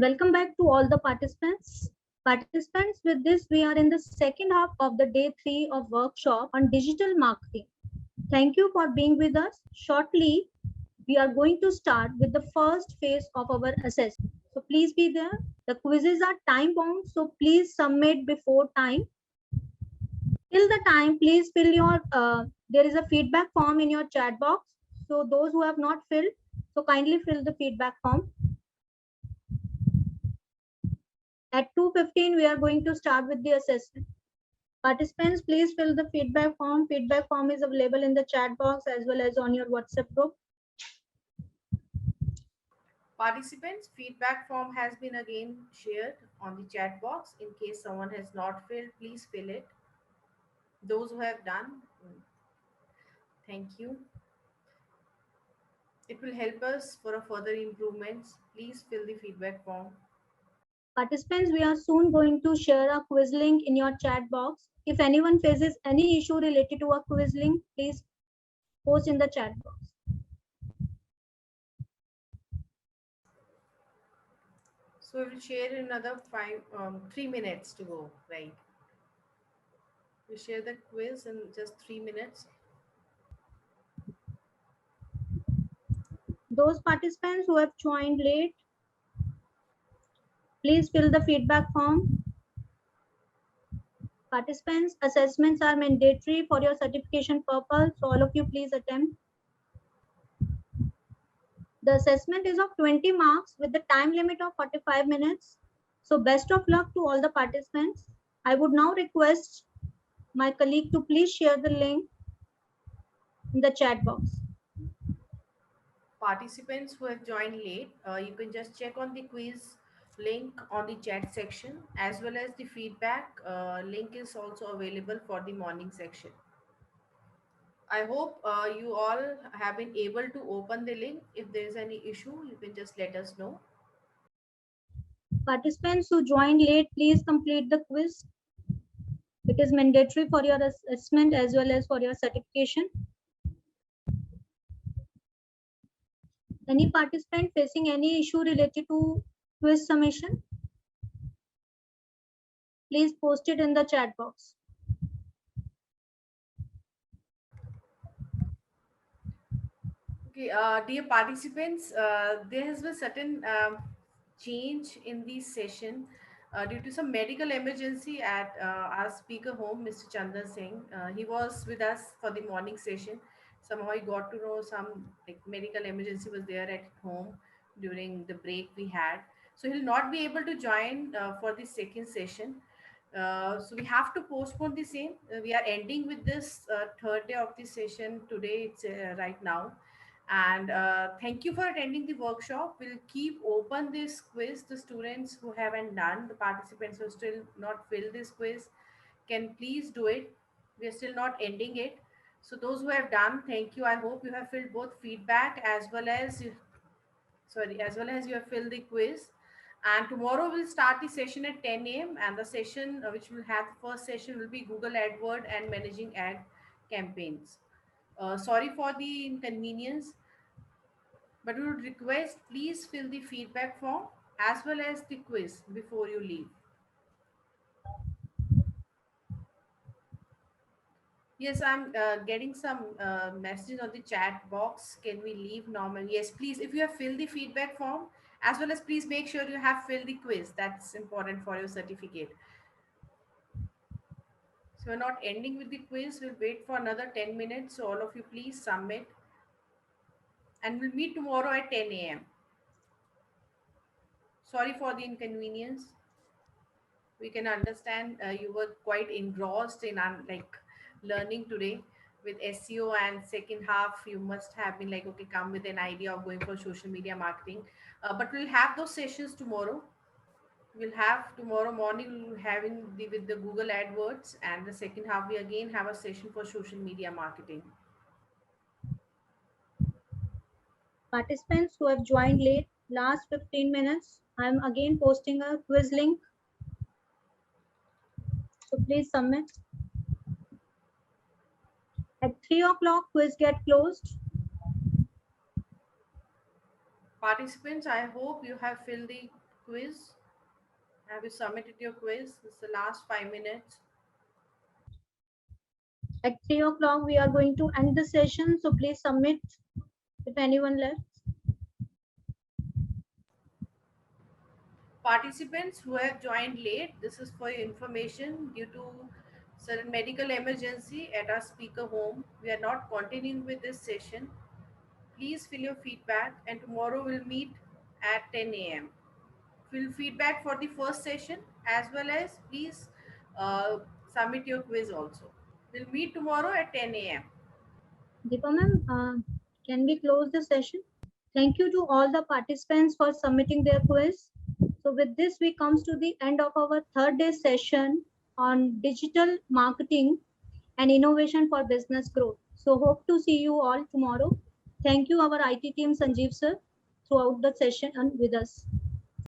Welcome back to all the participants. Participants, with this, we are in the second half of the day 3 of workshop on digital marketing. Thank you for being with us. Shortly, we are going to start with the first phase of our assessment. So please be there. The quizzes are time bound, so please submit before time. Till the time, please fill your, there is a feedback form in your chat box. So those who have not filled, so kindly fill the feedback form. At 2:15, we are going to start with the assessment. Participants, please fill the feedback form. Feedback form is available in the chat box as well as on your WhatsApp group. Participants, feedback form has been again shared on the chat box. In case someone has not filled, please fill it. Those who have done, thank you. It will help us for a further improvements. Please fill the feedback form. Participants, we are soon going to share a quiz link in your chat box. If anyone faces any issue related to a quiz link, please post in the chat box. So we will share in another 3 minutes to go, right? We share the quiz in just 3 minutes. Those participants who have joined late, please fill the feedback form. Participants, assessments are mandatory for your certification purpose, so all of you please attempt. The assessment is of 20 marks with the time limit of 45 minutes. So best of luck to all the participants. I would now request my colleague to please share the link in the chat box. Participants who have joined late, you can just check on the quiz link on the chat section, as well as the feedback link is also available for the morning section. I hope you all have been able to open the link. If there is any issue, you can just let us know. Participants who joined late, please complete the quiz. It is mandatory for your assessment as well as for your certification. Any participant facing any issue related to quiz submission, please post it in the chat box. Okay, dear participants, there has been certain change in the session due to some medical emergency at our speaker home, Mr. Chandan Singh. He was with us for the morning session. Somehow he got to know some like medical emergency was there at home during the break we had. So he'll not be able to join for the second session. So we have to postpone the same. We are ending with this third day of the session today. It's right now, and thank you for attending the workshop. We'll keep open this quiz. The students who haven't done, the participants who still not filled this quiz, can please do it. We are still not ending it. So those who have done, thank you. I hope you have filled both feedback as well as you have filled the quiz. And tomorrow we'll start the session at 10 a.m. and the session which will have the first session will be Google AdWord and managing ad campaigns. Sorry for the inconvenience, but we would request please fill the feedback form as well as the quiz before you leave. Yes, I'm getting some messages on the chat box. Can we leave normal? Yes, please. If you have filled the feedback form, as well as please make sure you have filled the quiz. That's important for your certificate. So we're not ending with the quiz. We'll wait for another 10 minutes. So all of you please submit. And we'll meet tomorrow at 10 a.m. Sorry for the inconvenience. We can understand you were quite engrossed in like learning today with SEO, and second half you must have been like, okay, come with an idea of going for social media marketing. But we'll have those sessions tomorrow. We'll have tomorrow morning we'll having with the Google AdWords, and the second half we again have a session for social media marketing. Participants who have joined late, last 15 minutes, I'm again posting a quiz link. So please submit. At 3 o'clock, quiz get closed. Participants, I hope you have filled the quiz? Have you submitted your quiz? This is the last 5 minutes. At 3 o'clock, we are going to end the session. So please submit if anyone left. Participants who have joined late, this is for your information. Due to certain medical emergency at our speaker home, we are not continuing with this session. Please fill your feedback, and tomorrow we'll meet at 10 a.m. Fill feedback for the first session, as well as please submit your quiz also. We'll meet tomorrow at 10 a.m. Deepa ma'am, can we close the session? Thank you to all the participants for submitting their quiz. So with this, we comes to the end of our third day session on digital marketing and innovation for business growth. So hope to see you all tomorrow. Thank you, our IT team, Sanjeev sir, throughout the session and with us.